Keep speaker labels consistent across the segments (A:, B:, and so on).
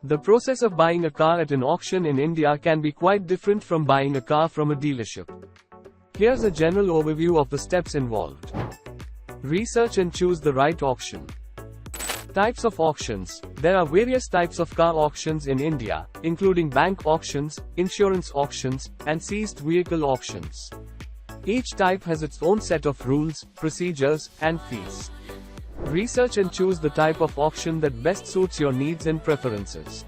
A: The process of buying a car at an auction in India can be quite different from buying a car from a dealership. Here's a general overview of the steps involved. Research and choose the right auction. Types of auctions. There are various types of car auctions in India, including bank auctions, insurance auctions, and seized vehicle auctions. Each type has its own set of rules, procedures, and fees. Research and choose the type of auction that best suits your needs and preferences.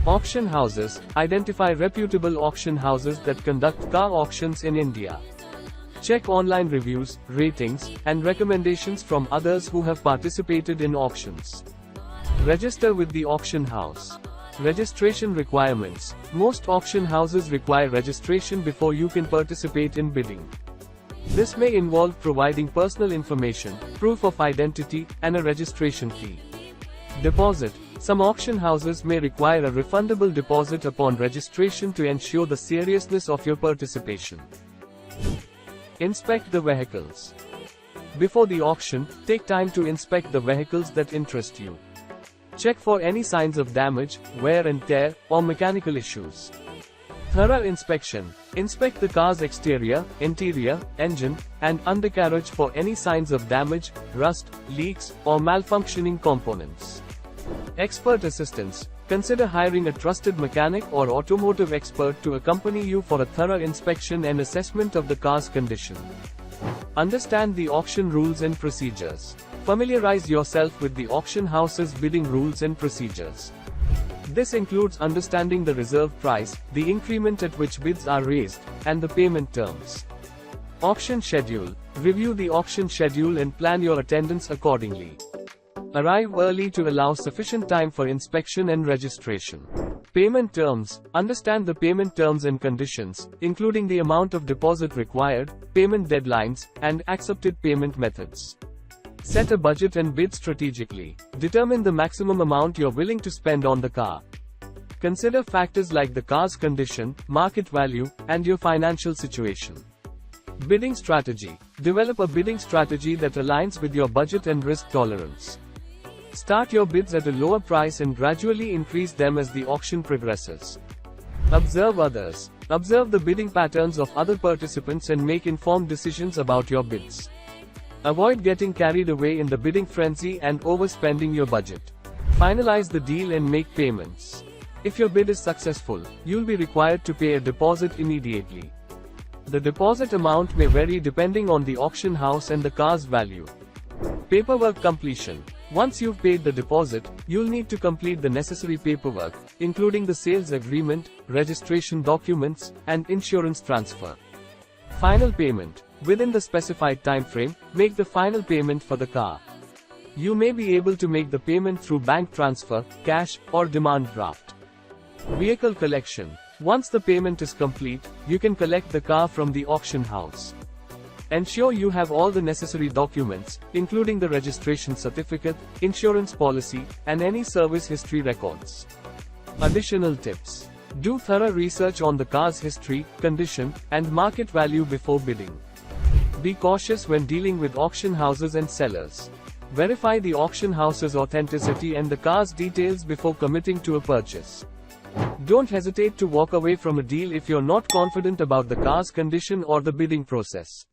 A: Auction houses. Identify reputable auction houses that conduct car auctions in India. Check online reviews, ratings, and recommendations from others who have participated in auctions. Register with the auction house. Registration requirements. Most auction houses require registration before you can participate in bidding. This may involve providing personal information, proof of identity, and a registration fee. Deposit. Some auction houses may require a refundable deposit upon registration to ensure the seriousness of your participation. Inspect the vehicles. Before the auction, take time to inspect the vehicles that interest you. Check for any signs of damage, wear and tear, or mechanical issues. Thorough inspection. Inspect the car's exterior, interior, engine, and undercarriage for any signs of damage, rust, leaks, or malfunctioning components. Expert assistance. Consider hiring a trusted mechanic or automotive expert to accompany you for a thorough inspection and assessment of the car's condition. Understand the auction rules and procedures. Familiarize yourself with the auction house's bidding rules and procedures. This includes understanding the reserve price, the increment at which bids are raised, and the payment terms. Auction schedule. Review the auction schedule and plan your attendance accordingly. Arrive early to allow sufficient time for inspection and registration. Payment terms. Understand the payment terms and conditions, including the amount of deposit required, payment deadlines, and accepted payment methods. Set a budget and bid strategically. Determine the maximum amount you're willing to spend on the car. Consider factors like the car's condition, market value, and your financial situation. Bidding strategy. Develop a bidding strategy that aligns with your budget and risk tolerance. Start your bids at a lower price and gradually increase them as the auction progresses. Observe others. Observe the bidding patterns of other participants and make informed decisions about your bids. Avoid getting carried away in the bidding frenzy and overspending your budget. Finalize the deal and make payments. If your bid is successful, you'll be required to pay a deposit immediately. The deposit amount may vary depending on the auction house and the car's value. Paperwork completion. Once you've paid the deposit, you'll need to complete the necessary paperwork, including the sales agreement, registration documents, and insurance transfer. Final payment. Within the specified time frame, make the final payment for the car. You may be able to make the payment through bank transfer, cash, or demand draft. Vehicle collection. Once the payment is complete, you can collect the car from the auction house. Ensure you have all the necessary documents, including the registration certificate, insurance policy, and any service history records. Additional tips. Do thorough research on the car's history, condition, and market value before bidding. Be cautious when dealing with auction houses and sellers. Verify the auction house's authenticity and the car's details before committing to a purchase. Don't hesitate to walk away from a deal if you're not confident about the car's condition or the bidding process.